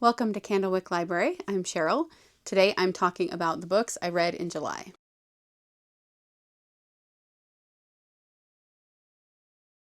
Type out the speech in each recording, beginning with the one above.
Welcome to Candlewick Library. I'm Cheryl. Today I'm talking about the books I read in July.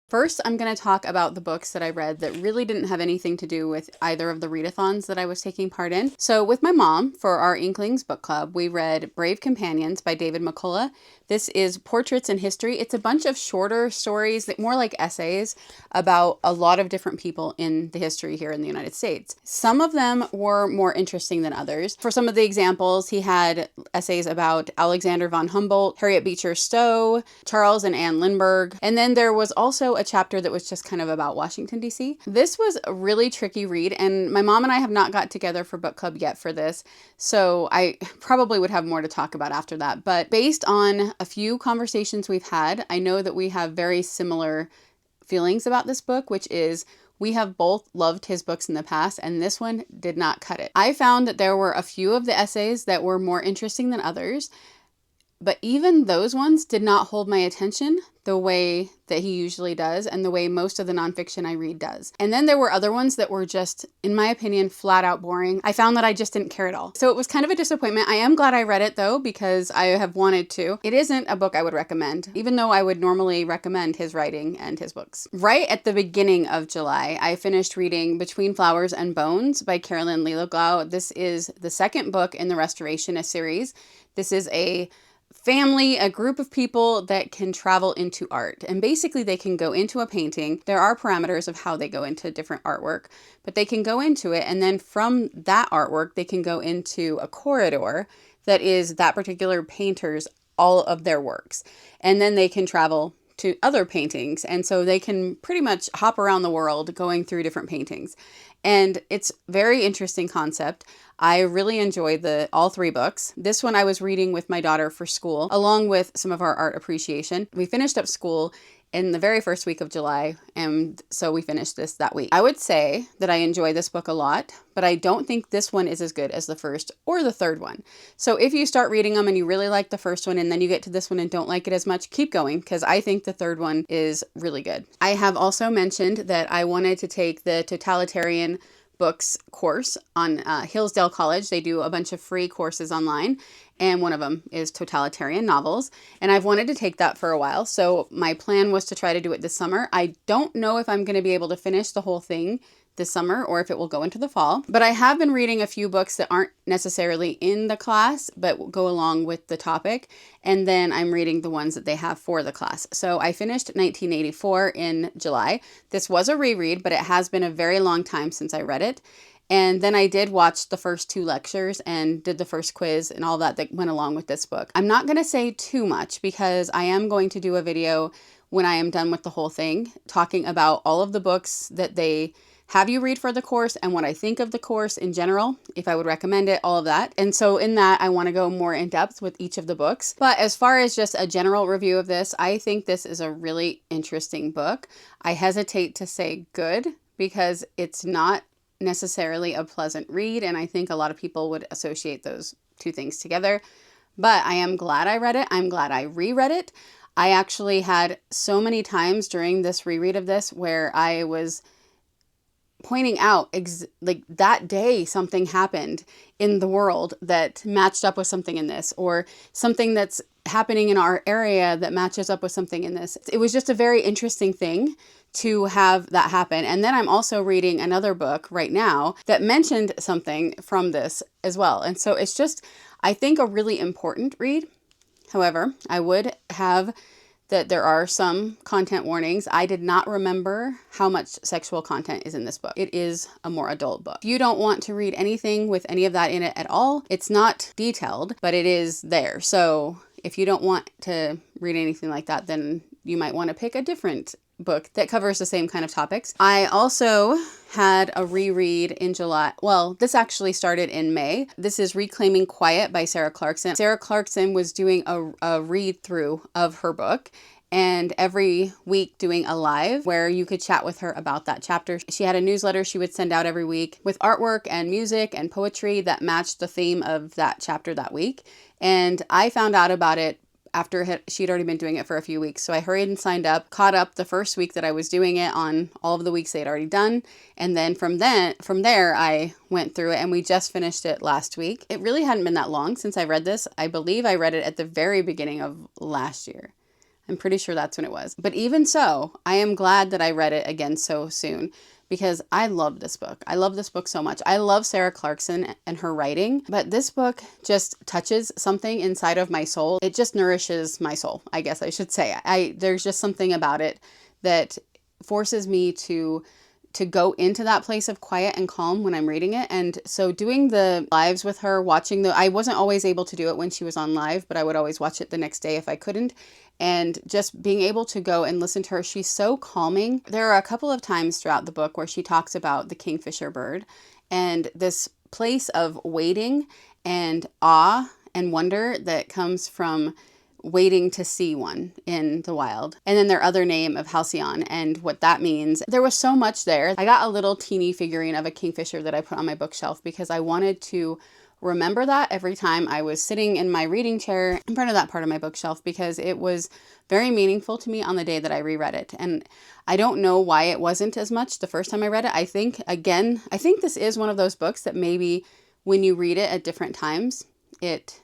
First, I'm going to talk about the books that I read that really didn't have anything to do with either of the readathons that I was taking part in. So with my mom, for our Inklings book club, we read Brave Companions by David McCullough. This is Portraits in History. It's a bunch of shorter stories, more like essays, about a lot of different people in the history here in the United States. Some of them were more interesting than others. For some of the examples, he had essays about Alexander von Humboldt, Harriet Beecher Stowe, Charles and Anne Lindbergh, and then there was also a chapter that was just kind of about Washington, D.C. This was a really tricky read, and my mom and I have not got together for book club yet for this, so I probably would have more to talk about after that. But based on a few conversations we've had, I know that we have very similar feelings about this book, which is we have both loved his books in the past, and this one did not cut it. I found that there were a few of the essays that were more interesting than others, but even those ones did not hold my attention the way that he usually does and the way most of the nonfiction I read does. And then there were other ones that were just, in my opinion, flat out boring. I found that I just didn't care at all. So it was kind of a disappointment. I am glad I read it though, because I have wanted to. It isn't a book I would recommend, even though I would normally recommend his writing and his books. Right at the beginning of July, I finished reading Between Flowers and Bones by Carolyn Leiloglou. This is the second book in the Restorationist series. This is a family, a group of people that can travel into art. And basically they can go into a painting. There are parameters of how they go into different artwork, but they can go into it. And then from that artwork, they can go into a corridor that is that particular painter's, all of their works. And then they can travel to other paintings. And so they can pretty much hop around the world going through different paintings. And it's a very interesting concept. I really enjoyed all three books. This one I was reading with my daughter for school, along with some of our art appreciation. We finished up school in the very first week of July, and so we finished this that week. I would say that I enjoy this book a lot, but I don't think this one is as good as the first or the third one. So if you start reading them and you really like the first one and then you get to this one and don't like it as much, keep going, because I think the third one is really good. I have also mentioned that I wanted to take the Totalitarian books course on Hillsdale College. They do a bunch of free courses online, and one of them is totalitarian novels, and I've wanted to take that for a while. So my plan was to try to do it this summer. I don't know if I'm going to be able to finish the whole thing this summer or if it will go into the fall, but I have been reading a few books that aren't necessarily in the class but go along with the topic, and then I'm reading the ones that they have for the class. So I finished 1984 in July. This was a reread, but it has been a very long time since I read it. And then I did watch the first two lectures and did the first quiz and all that went along with this book. I'm not going to say too much because I am going to do a video when I am done with the whole thing, talking about all of the books that they have you read for the course and what I think of the course in general, if I would recommend it, all of that. And so in that, I want to go more in depth with each of the books. But as far as just a general review of this, I think this is a really interesting book. I hesitate to say good because it's not necessarily a pleasant read, and I think a lot of people would associate those two things together. But I am glad I read it. I'm glad I reread it. I actually had so many times during this reread of this where I was pointing out like that day something happened in the world that matched up with something in this, or something that's happening in our area that matches up with something in this. It was just a very interesting thing to have that happen. And then I'm also reading another book right now that mentioned something from this as well. And so it's just, I think, a really important read. However, I would have that there are some content warnings. I did not remember how much sexual content is in this book. It is a more adult book. If you don't want to read anything with any of that in it at all, it's not detailed, but it is there. So if you don't want to read anything like that, then you might want to pick a different book that covers the same kind of topics. I also had a reread in July. Well, this actually started in May. This is Reclaiming Quiet by Sarah Clarkson. Sarah Clarkson was doing a read through of her book, and every week doing a live where you could chat with her about that chapter. She had a newsletter she would send out every week with artwork and music and poetry that matched the theme of that chapter that week. And I found out about it after she'd already been doing it for a few weeks. So I hurried and signed up, caught up the first week that I was doing it on all of the weeks they'd already done. And then from there, I went through it, and we just finished it last week. It really hadn't been that long since I read this. I believe I read it at the very beginning of last year. I'm pretty sure that's when it was. But even so, I am glad that I read it again so soon, because I love this book. I love this book so much. I love Sarah Clarkson and her writing, but this book just touches something inside of my soul. It just nourishes my soul, I guess I should say. There's just something about it that forces me to go into that place of quiet and calm when I'm reading it. And so doing the lives with her, I wasn't always able to do it when she was on live, but I would always watch it the next day if I couldn't. And just being able to go and listen to her, she's so calming. There are a couple of times throughout the book where she talks about the kingfisher bird and this place of waiting and awe and wonder that comes from waiting to see one in the wild. And then their other name of Halcyon and what that means. There was so much there. I got a little teeny figurine of a kingfisher that I put on my bookshelf because I wanted to remember that every time I was sitting in my reading chair in front of that part of my bookshelf, because it was very meaningful to me on the day that I reread it. And I don't know why it wasn't as much the first time I read it. I think this is one of those books that maybe when you read it at different times, it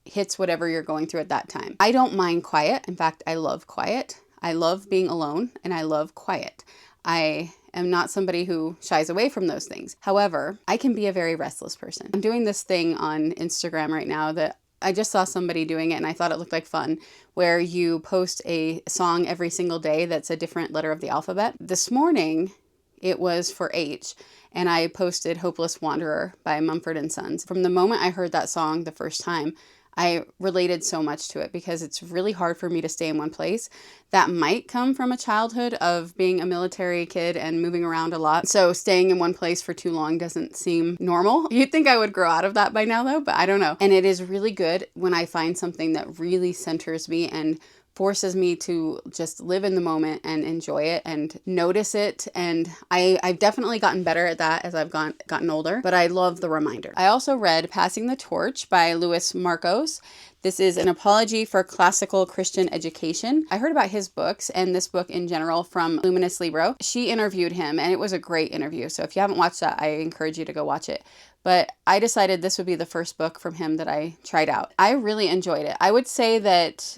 hits whatever you're going through at that time. I don't mind quiet. In fact, I love quiet. I love being alone, and I love quiet. I am not somebody who shies away from those things. However, I can be a very restless person. I'm doing this thing on Instagram right now that I just saw somebody doing it and I thought it looked like fun, where you post a song every single day that's a different letter of the alphabet. This morning, it was for H, and I posted Hopeless Wanderer by Mumford & Sons. From the moment I heard that song the first time, I related so much to it because it's really hard for me to stay in one place. That might come from a childhood of being a military kid and moving around a lot. So staying in one place for too long doesn't seem normal. You'd think I would grow out of that by now though, but I don't know. And it is really good when I find something that really centers me and forces me to just live in the moment and enjoy it and notice it. And I've definitely gotten better at that as I've gotten older, but I love the reminder. I also read Passing the Torch by Louis Markos. This is an apology for classical Christian education. I heard about his books and this book in general from Luminous Libro. She interviewed him and it was a great interview. So if you haven't watched that, I encourage you to go watch it. But I decided this would be the first book from him that I tried out. I really enjoyed it. I would say that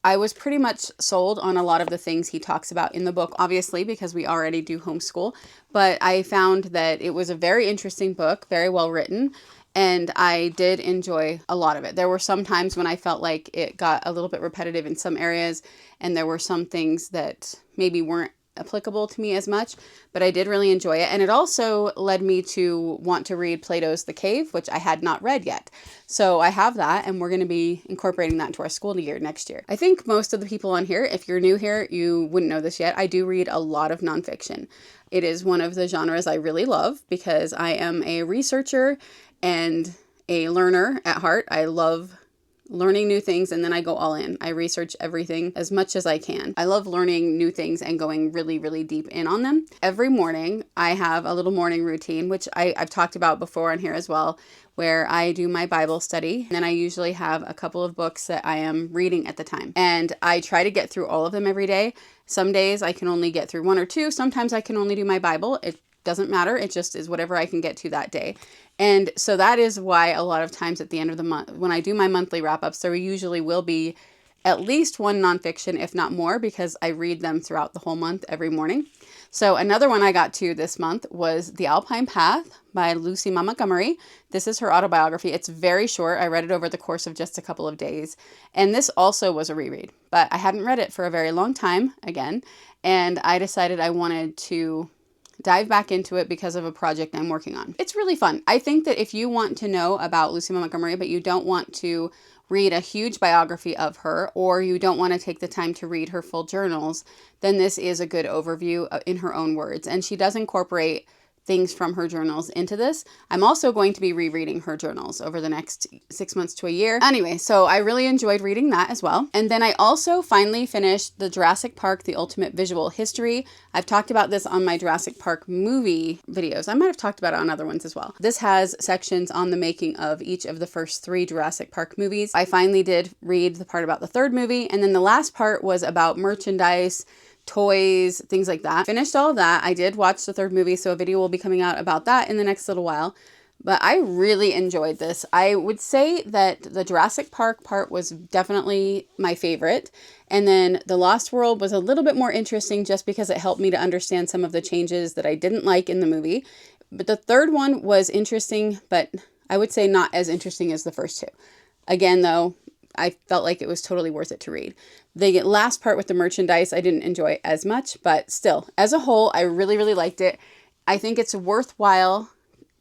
I was pretty much sold on a lot of the things he talks about in the book, obviously, because we already do homeschool. But I found that it was a very interesting book, very well written, and I did enjoy a lot of it. There were some times when I felt like it got a little bit repetitive in some areas, and there were some things that maybe weren't applicable to me as much, but I did really enjoy it. And it also led me to want to read Plato's The Cave, which I had not read yet. So I have that, and we're going to be incorporating that into our school year next year. I think most of the people on here, if you're new here, you wouldn't know this yet. I do read a lot of nonfiction. It is one of the genres I really love because I am a researcher and a learner at heart. I love learning new things, and then I go all in. I research everything as much as I can. I love learning new things and going really, really deep in on them. Every morning, I have a little morning routine, which I've talked about before on here as well, where I do my Bible study. And then I usually have a couple of books that I am reading at the time. And I try to get through all of them every day. Some days I can only get through one or two. Sometimes I can only do my Bible. It doesn't matter. It just is whatever I can get to that day. And so that is why a lot of times at the end of the month, when I do my monthly wrap-ups, there usually will be at least one nonfiction, if not more, because I read them throughout the whole month every morning. So another one I got to this month was The Alpine Path by Lucy Montgomery. This is her autobiography. It's very short. I read it over the course of just a couple of days. And this also was a reread, but I hadn't read it for a very long time again. And I decided I wanted to dive back into it because of a project I'm working on. It's really fun. I think that if you want to know about Lucy Montgomery, but you don't want to read a huge biography of her, or you don't want to take the time to read her full journals, then this is a good overview in her own words. And she does incorporate things from her journals into this. I'm also going to be rereading her journals over the next 6 months to a year. Anyway, so I really enjoyed reading that as well. And then I also finally finished the Jurassic Park, The Ultimate Visual History. I've talked about this on my Jurassic Park movie videos. I might have talked about it on other ones as well. This has sections on the making of each of the first 3 Jurassic Park movies. I finally did read the part about the 3rd movie, and then the last part was about merchandise, toys, things like that. Finished all of that. I did watch the 3rd movie, so a video will be coming out about that in the next little while. But I really enjoyed this. I would say that the Jurassic Park part was definitely my favorite. And then The Lost World was a little bit more interesting just because it helped me to understand some of the changes that I didn't like in the movie. But the 3rd one was interesting, but I would say not as interesting as the first 2. Again, though, I felt like it was totally worth it to read. The last part with the merchandise, I didn't enjoy as much, but still, as a whole, I really, really liked it. I think it's a worthwhile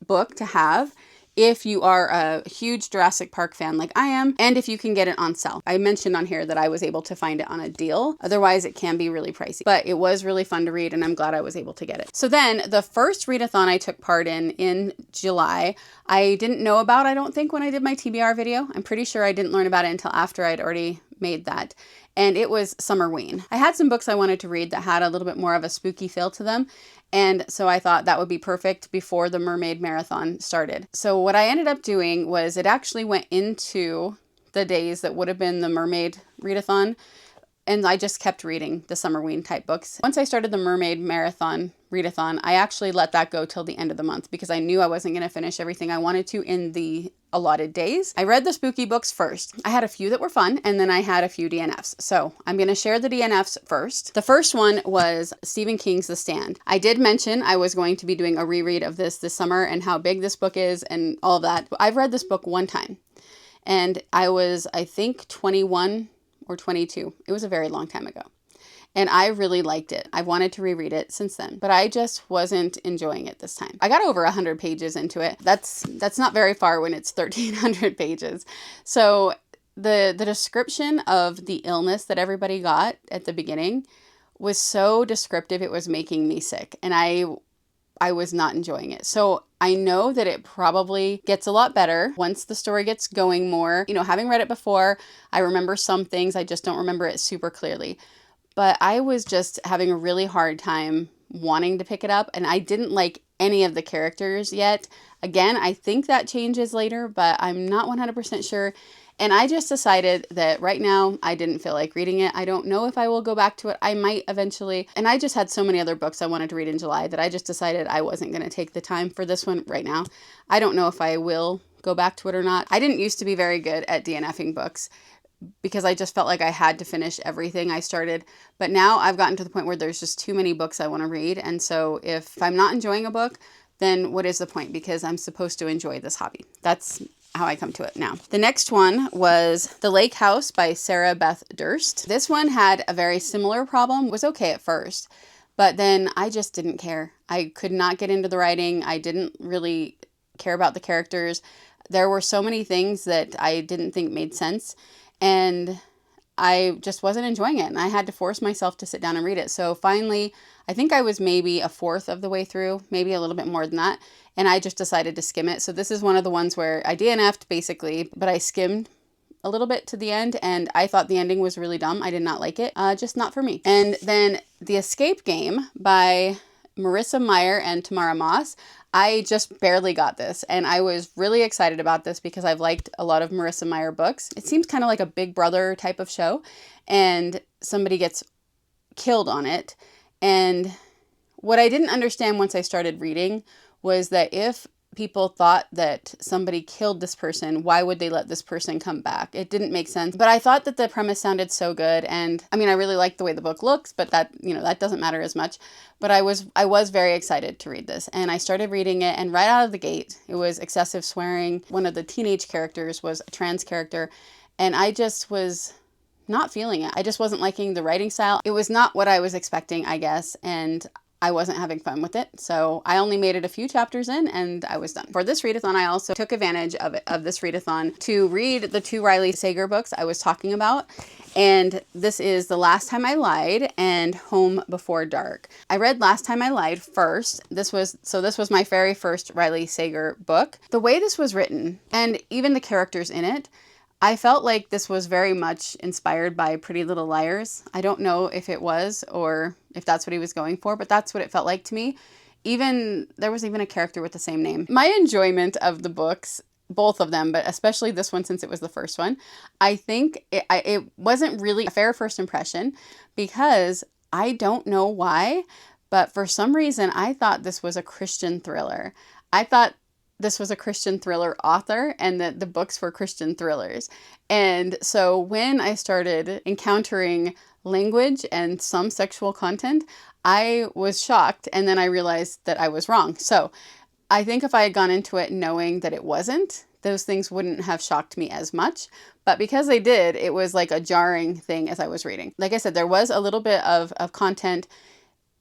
book to have if you are a huge Jurassic Park fan like I am, and if you can get it on sale. I mentioned on here that I was able to find it on a deal. Otherwise, it can be really pricey. But it was really fun to read, and I'm glad I was able to get it. So then, the first readathon I took part in July, I didn't know about, I don't think, when I did my TBR video. I'm pretty sure I didn't learn about it until after I'd already made that. And it was Summerween. I had some books I wanted to read that had a little bit more of a spooky feel to them. And so I thought that would be perfect before the Mermaid Marathon started. So what I ended up doing was it actually went into the days that would have been the Mermaid readathon. And I just kept reading the Summerween type books. Once I started the Mermaid Marathon readathon, I actually let that go till the end of the month because I knew I wasn't going to finish everything I wanted to in the allotted days. I read the spooky books first. I had a few that were fun, and then I had a few DNFs. So I'm going to share the DNFs first. The first one was Stephen King's The Stand. I did mention I was going to be doing a reread of this summer and how big this book is and all of that. I've read this book one time, and I was, I think, 21 or 22. It was a very long time ago. And I really liked it. I've wanted to reread it since then, but I just wasn't enjoying it this time. I got over 100 pages into it. That's not very far when it's 1,300 pages. So the description of the illness that everybody got at the beginning was so descriptive, it was making me sick. And I was not enjoying it. So I know that it probably gets a lot better once the story gets going more. You know, having read it before, I remember some things, I just don't remember it super clearly. But I was just having a really hard time wanting to pick it up, and I didn't like any of the characters yet. Again, I think that changes later, but I'm not 100% sure. And I just decided that right now I didn't feel like reading it. I don't know if I will go back to it. I might eventually. And I just had so many other books I wanted to read in July that I just decided I wasn't going to take the time for this one right now. I don't know if I will go back to it or not. I didn't used to be very good at DNFing books because I just felt like I had to finish everything I started. But now I've gotten to the point where there's just too many books I want to read. And so if I'm not enjoying a book, then what is the point? Because I'm supposed to enjoy this hobby. That's how I come to it now. The next one was The Lake House by Sarah Beth Durst. This one had a very similar problem. It was okay at first, but then I just didn't care. I could not get into the writing. I didn't really care about the characters. There were so many things that I didn't think made sense, and I just wasn't enjoying it, and I had to force myself to sit down and read it. So finally, I think I was maybe a fourth of the way through, maybe a little bit more than that, and I just decided to skim it. So this is one of the ones where I DNF'd basically, but I skimmed a little bit to the end, and I thought the ending was really dumb. I did not like it, just not for me. And then The Escape Game by Marissa Meyer and Tamara Moss. I just barely got this, and I was really excited about this because I've liked a lot of Marissa Meyer books. It seems kind of like a Big Brother type of show, and somebody gets killed on it. And what I didn't understand once I started reading was that if people thought that somebody killed this person, why would they let this person come back? It didn't make sense. But I thought that the premise sounded so good, and I mean, I really liked the way the book looks, but that, you know, that doesn't matter as much. But I was very excited to read this, and I started reading it, and right out of the gate, it was excessive swearing. One of the teenage characters was a trans character, and I just was not feeling it. I just wasn't liking the writing style. It was not what I was expecting, I guess, and I wasn't having fun with it. So I only made it a few chapters in and I was done. For this readathon, I also took advantage of this readathon to read the 2 Riley Sager books I was talking about. And this is The Last Time I Lied and Home Before Dark. I read Last Time I Lied first. This was my very first Riley Sager book. The way this was written and even the characters in it, I felt like this was very much inspired by Pretty Little Liars. I don't know if it was or if that's what he was going for, but that's what it felt like to me. There was even a character with the same name. My enjoyment of the books, both of them, but especially this one since it was the first one, I think it wasn't really a fair first impression because I don't know why, but for some reason I thought this was a Christian thriller. I thought this was a Christian thriller author and that the books were Christian thrillers. And so when I started encountering language and some sexual content, I was shocked. And then I realized that I was wrong. So I think if I had gone into it knowing that it wasn't, those things wouldn't have shocked me as much. But because they did, it was like a jarring thing as I was reading. Like I said, there was a little bit of content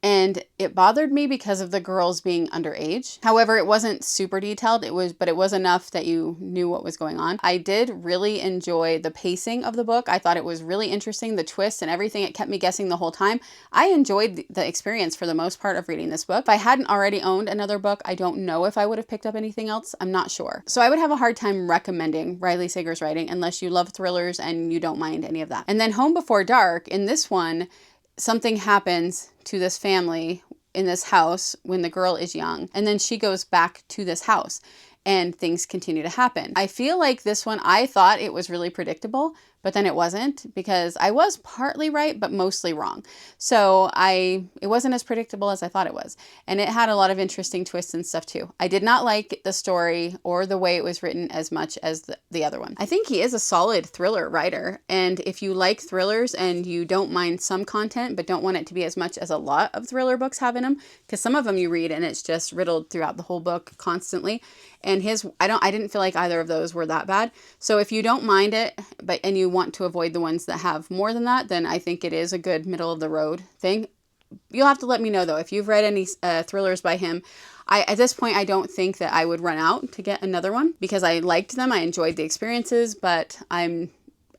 and it bothered me because of the girls being underage. However, it wasn't super detailed. But it was enough that you knew what was going on. I did really enjoy the pacing of the book. I thought it was really interesting, the twists and everything. It kept me guessing the whole time. I enjoyed the experience for the most part of reading this book. If I hadn't already owned another book, I don't know if I would have picked up anything else. I'm not sure. So I would have a hard time recommending Riley Sager's writing unless you love thrillers and you don't mind any of that. And then Home Before Dark, in this one, something happens to this family in this house when the girl is young, and then she goes back to this house and things continue to happen. I feel like this one, I thought it was really predictable, but then it wasn't because I was partly right, but mostly wrong. So it wasn't as predictable as I thought it was. And it had a lot of interesting twists and stuff too. I did not like the story or the way it was written as much as the other one. I think he is a solid thriller writer. And if you like thrillers and you don't mind some content, but don't want it to be as much as a lot of thriller books have in them, because some of them you read and it's just riddled throughout the whole book constantly. And I didn't feel like either of those were that bad. So if you don't mind it, and you want to avoid the ones that have more than that, then I think it is a good middle of the road thing. You'll have to let me know though, if you've read any thrillers by him. At this point, I don't think that I would run out to get another one because I liked them. I enjoyed the experiences, but I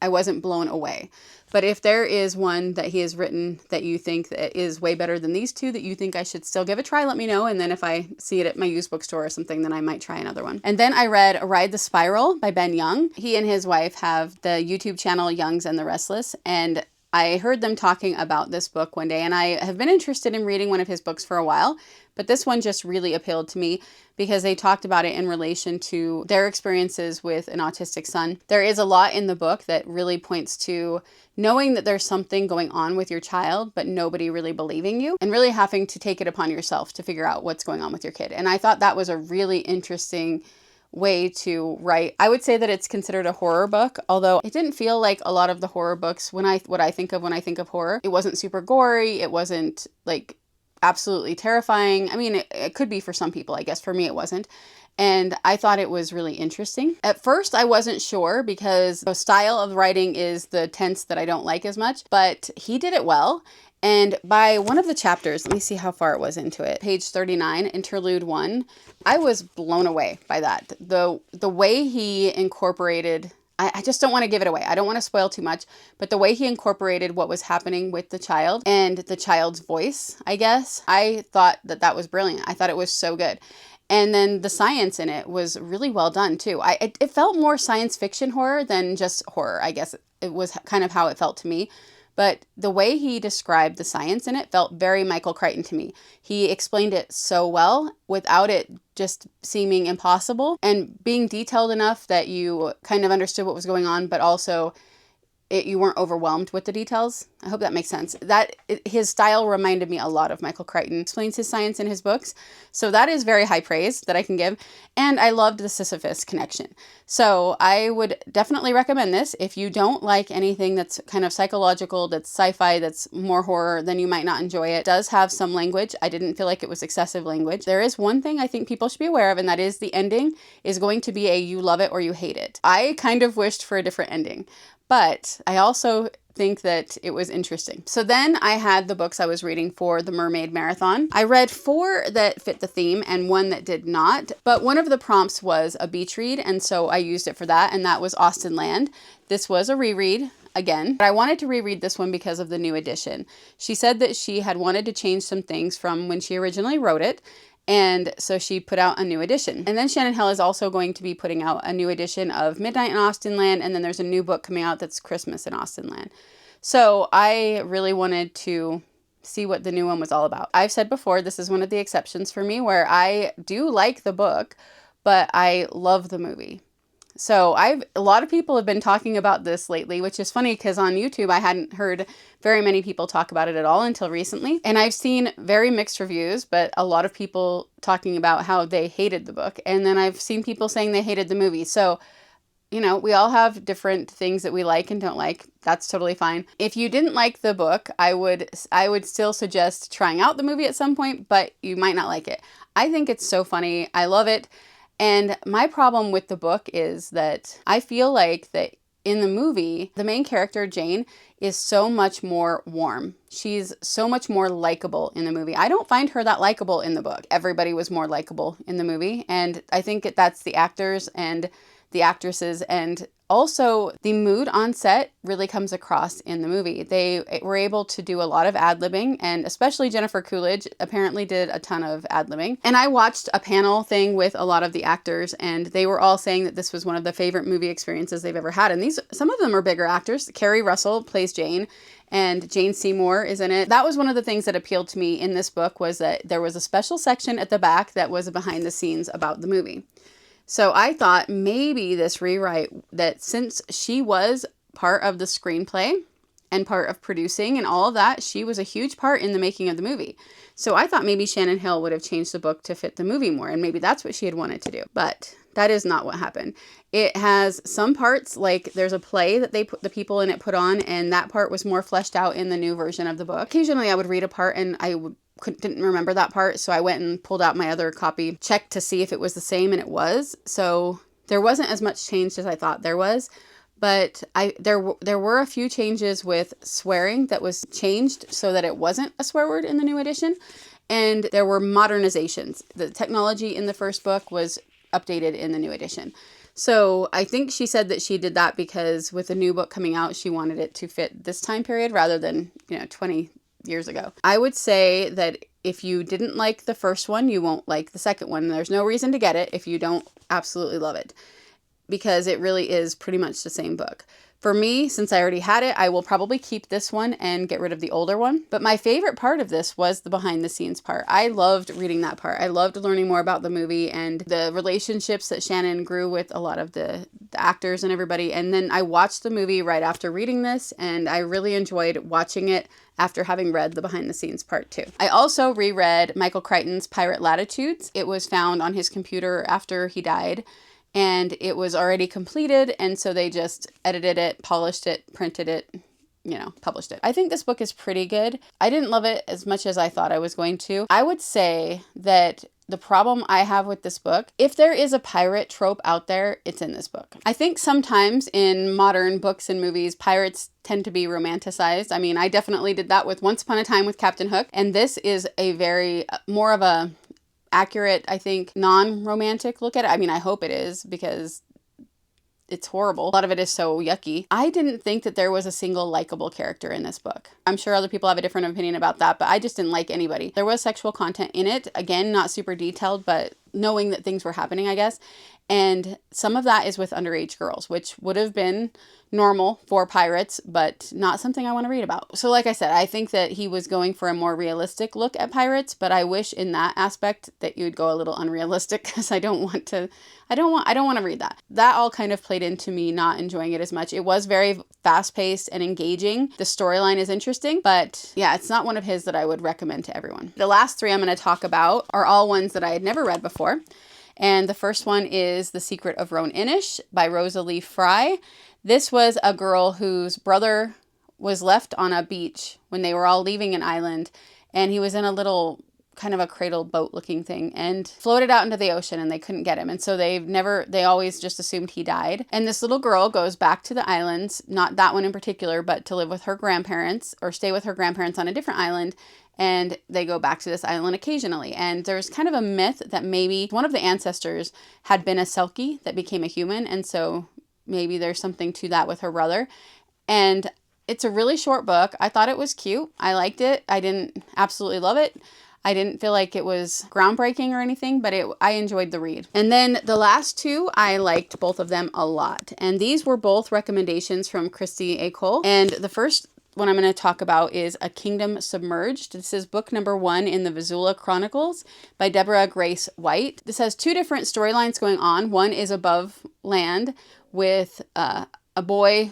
wasn't blown away. But if there is one that he has written that you think that is way better than these two, that you think I should still give a try, let me know. And then if I see it at my used bookstore or something, then I might try another one. And then I read Ride the Spiral by Ben Young. He and his wife have the YouTube channel Youngs and the Restless. And I heard them talking about this book one day, and I have been interested in reading one of his books for a while, but this one just really appealed to me because they talked about it in relation to their experiences with an autistic son. There is a lot in the book that really points to knowing that there's something going on with your child, but nobody really believing you, and really having to take it upon yourself to figure out what's going on with your kid. And I thought that was a really interesting way to write. I would say that it's considered a horror book, although it didn't feel like a lot of the horror books what I think of when I think of horror. It wasn't super gory. It wasn't like absolutely terrifying. I mean, it could be for some people, I guess. For me, it wasn't. And I thought it was really interesting. At first, I wasn't sure because the style of writing is the tense that I don't like as much, but he did it well. And by one of the chapters, let me see how far it was into it. Page 39, interlude 1. I was blown away by that. The way he incorporated, I just don't want to give it away. I don't want to spoil too much, but the way he incorporated what was happening with the child and the child's voice, I guess, I thought that was brilliant. I thought it was so good. And then the science in it was really well done too. It felt more science fiction horror than just horror, I guess. It was kind of how it felt to me. But the way he described the science in it felt very Michael Crichton to me. He explained it so well without it just seeming impossible and being detailed enough that you kind of understood what was going on, but also you weren't overwhelmed with the details. I hope that makes sense. His style reminded me a lot of Michael Crichton. Explains his science in his books. So that is very high praise that I can give. And I loved the Sisyphus connection. So I would definitely recommend this. If you don't like anything that's kind of psychological, that's sci-fi, that's more horror, then you might not enjoy it. It does have some language. I didn't feel like it was excessive language. There is one thing I think people should be aware of, and that is the ending is going to be a you love it or you hate it. I kind of wished for a different ending. but I also think that it was interesting. So then I had the books I was reading for the Mermaid Marathon. I read 4 that fit the theme and 1 that did not, but one of the prompts was a beach read, and so I used it for that, and that was Austenland. This was a reread again, but I wanted to reread this one because of the new edition. She said that she had wanted to change some things from when she originally wrote it, and so she put out a new edition. And then Shannon Hale is also going to be putting out a new edition of Midnight in Austenland, and then there's a new book coming out that's Christmas in Austenland. So I really wanted to see what the new one was all about. I've said before, this is one of the exceptions for me where I do like the book, but I love the movie. So a lot of people have been talking about this lately, which is funny because on YouTube, I hadn't heard very many people talk about it at all until recently. And I've seen very mixed reviews, but a lot of people talking about how they hated the book. And then I've seen people saying they hated the movie. So, you know, we all have different things that we like and don't like. That's totally fine. If you didn't like the book, I would still suggest trying out the movie at some point, but you might not like it. I think it's so funny. I love it. And my problem with the book is that I feel like that in the movie, the main character, Jane, is so much more warm. She's so much more likable in the movie. I don't find her that likable in the book. Everybody was more likable in the movie. And I think that's the actors and the actresses, and also the mood on set really comes across in the movie. They were able to do a lot of ad-libbing, and especially Jennifer Coolidge apparently did a ton of ad-libbing. And I watched a panel thing with a lot of the actors, and they were all saying that this was one of the favorite movie experiences they've ever had. And some of them are bigger actors. Kerry Russell plays Jane, and Jane Seymour is in it. That was one of the things that appealed to me in this book, was that there was a special section at the back that was behind the scenes about the movie. So I thought maybe this rewrite, that since she was part of the screenplay and part of producing and all of that, she was a huge part in the making of the movie. So I thought maybe Shannon Hale would have changed the book to fit the movie more, and maybe that's what she had wanted to do. But that is not what happened. It has some parts, like there's a play that the people in it put on, and that part was more fleshed out in the new version of the book. Occasionally I would read a part and I didn't remember that part, so I went and pulled out my other copy, checked to see if it was the same, and it was. So there wasn't as much changed as I thought there was, but there were a few changes with swearing that was changed so that it wasn't a swear word in the new edition, and there were modernizations. The technology in the first book was updated in the new edition. So I think she said that she did that because with the new book coming out, she wanted it to fit this time period rather than, 20 years ago. I would say that if you didn't like the first one, you won't like the second one. There's no reason to get it if you don't absolutely love it, because it really is pretty much the same book. For me, since I already had it, I will probably keep this one and get rid of the older one. But my favorite part of this was the behind the scenes part. I loved reading that part. I loved learning more about the movie and the relationships that Shannon grew with a lot of the actors and everybody. And then I watched the movie right after reading this, and I really enjoyed watching it after having read the behind the scenes part too. I also reread Michael Crichton's Pirate Latitudes. It was found on his computer after he died, and it was already completed, and so they just edited it, polished it, printed it, published it. I think this book is pretty good. I didn't love it as much as I thought I was going to. I would say that the problem I have with this book, if there is a pirate trope out there, it's in this book. I think sometimes in modern books and movies, pirates tend to be romanticized. I mean, I definitely did that with Once Upon a Time with Captain Hook, and this is a very more of a accurate, I think, non-romantic look at it. I mean, I hope it is, because it's horrible. A lot of it is so yucky. I didn't think that there was a single likable character in this book. I'm sure other people have a different opinion about that, but I just didn't like anybody. There was sexual content in it. Again, not super detailed, but knowing that things were happening, I guess. And some of that is with underage girls, which would have been normal for pirates, but not something I want to read about. So like I said, I think that he was going for a more realistic look at pirates, but I wish in that aspect that you would go a little unrealistic, because I don't want to read that. That all kind of played into me not enjoying it as much. It was very fast-paced and engaging. The storyline is interesting, but yeah, it's not one of his that I would recommend to everyone. The last 3 I'm going to talk about are all ones that I had never read before. And the first one is The Secret of Roan Inish by Rosalie Fry. This was a girl whose brother was left on a beach when they were all leaving an island, and he was in a little kind of a cradle boat looking thing, and floated out into the ocean, and they couldn't get him. And so they always just assumed he died. And this little girl goes back to the islands, not that one in particular, but to live with her grandparents or stay with her grandparents on a different island. And they go back to this island occasionally. And there's kind of a myth that maybe one of the ancestors had been a Selkie that became a human. And so maybe there's something to that with her brother. And it's a really short book. I thought it was cute. I liked it. I didn't absolutely love it. I didn't feel like it was groundbreaking or anything, but I enjoyed the read. And then the last two, I liked both of them a lot. And these were both recommendations from Christy A. Cole. And the first one I'm going to talk about is A Kingdom Submerged. This is book number 1 in the Vizsla Chronicles by Deborah Grace White. This has 2 different storylines going on. One is above land with a boy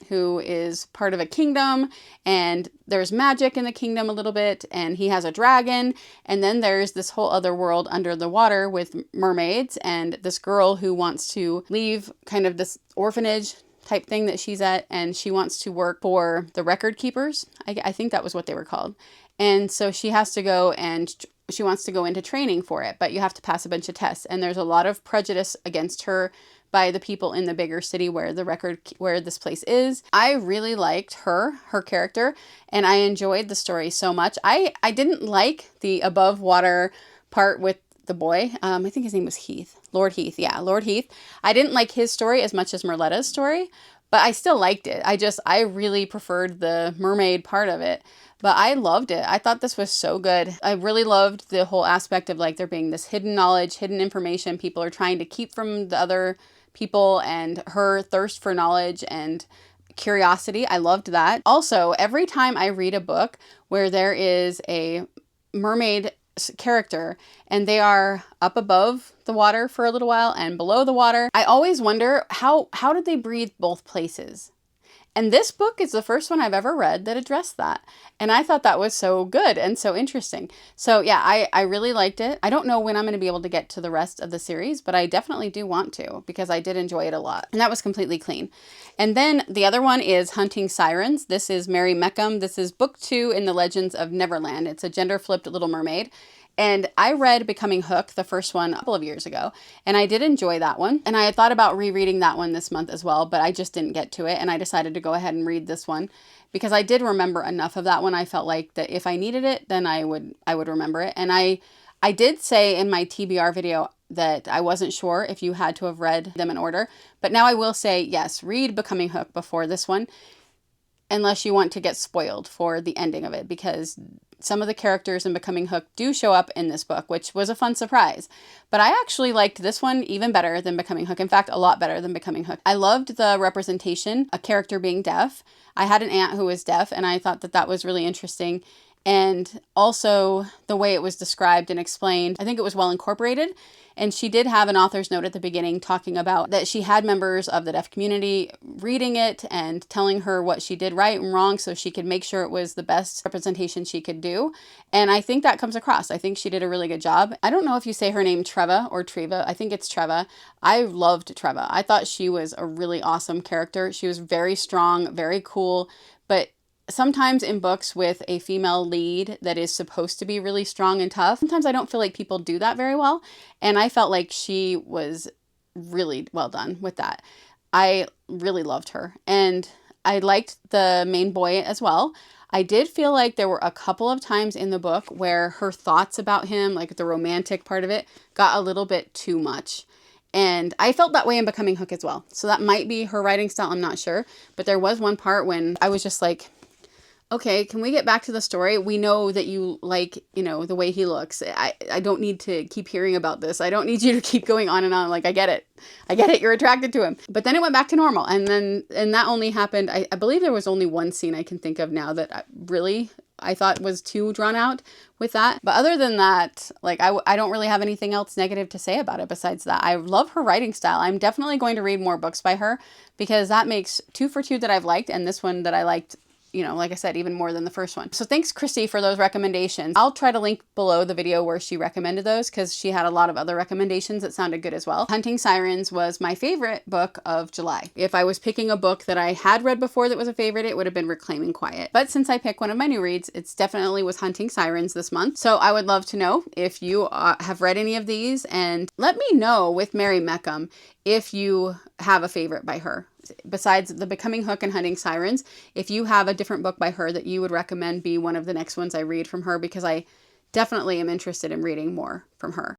who is part of a kingdom, and there's magic in the kingdom a little bit, and he has a dragon. And then there's this whole other world under the water with mermaids and this girl who wants to leave kind of this orphanage type thing that she's at, and she wants to work for the record keepers. I think that was what they were called. And so she has to go, and she wants to go into training for it, but you have to pass a bunch of tests. And there's a lot of prejudice against her by the people in the bigger city where this place is. I really liked her character, and I enjoyed the story so much. I didn't like the above water part with the boy. I think his name was Heath. Lord Heath. Yeah, Lord Heath. I didn't like his story as much as Merletta's story, but I still liked it. I really preferred the mermaid part of it, but I loved it. I thought this was so good. I really loved the whole aspect of like there being this hidden knowledge, hidden information people are trying to keep from the other people, and her thirst for knowledge and curiosity. I loved that. Also, every time I read a book where there is a mermaid character and they are up above the water for a little while and below the water, I always wonder how did they breathe both places? And this book is the first one I've ever read that addressed that. And I thought that was so good and so interesting. So yeah, I really liked it. I don't know when I'm going to be able to get to the rest of the series, but I definitely do want to because I did enjoy it a lot. And that was completely clean. And then the other one is Hunting Sirens. This is Mary Mecham. This is book 2 in the Legends of Neverland. It's a gender-flipped Little Mermaid. And I read Becoming Hook, the first one, a couple of years ago, and I did enjoy that one. And I had thought about rereading that one this month as well, but I just didn't get to it, and I decided to go ahead and read this one because I did remember enough of that one. I felt like that if I needed it, then I would remember it. And I did say in my TBR video that I wasn't sure if you had to have read them in order, but now I will say, yes, read Becoming Hook before this one, unless you want to get spoiled for the ending of it, because some of the characters in Becoming Hook do show up in this book, which was a fun surprise. But I actually liked this one even better than Becoming Hook. In fact, a lot better than Becoming Hook. I loved the representation, a character being deaf. I had an aunt who was deaf, and I thought that was really interesting. And also the way it was described and explained, I think it was well incorporated. And she did have an author's note at the beginning talking about that she had members of the deaf community reading it and telling her what she did right and wrong so she could make sure it was the best representation she could do. And I think that comes across. I think she did a really good job. I don't know if you say her name Treva or Treva. I think it's Treva. I loved Treva. I thought she was a really awesome character. She was very strong, very cool, but sometimes in books with a female lead that is supposed to be really strong and tough, sometimes I don't feel like people do that very well. And I felt like she was really well done with that. I really loved her. And I liked the main boy as well. I did feel like there were a couple of times in the book where her thoughts about him, like the romantic part of it, got a little bit too much. And I felt that way in Becoming Hook as well. So that might be her writing style. I'm not sure. But there was one part when I was just like, okay, can we get back to the story? We know that you like, the way he looks. I don't need to keep hearing about this. I don't need you to keep going on and on. Like, I get it. You're attracted to him. But then it went back to normal. And that only happened. I believe there was only one scene I can think of now that I thought was too drawn out with that. But other than that, like, I don't really have anything else negative to say about it besides that. I love her writing style. I'm definitely going to read more books by her because that makes 2 for 2 that I've liked, and this one that I liked you know, like I said, even more than the first one. So thanks, Christy, for those recommendations. I'll try to link below the video where she recommended those because she had a lot of other recommendations that sounded good as well. Hunting Sirens was my favorite book of July. If I was picking a book that I had read before that was a favorite, it would have been Reclaiming Quiet. But since I picked one of my new reads, it's definitely was Hunting Sirens this month. So I would love to know if you have read any of these, and let me know with Mary Mecham if you have a favorite by her. Besides The Becoming Hook and Hunting Sirens, if you have a different book by her that you would recommend be one of the next ones I read from her, because I definitely am interested in reading more from her.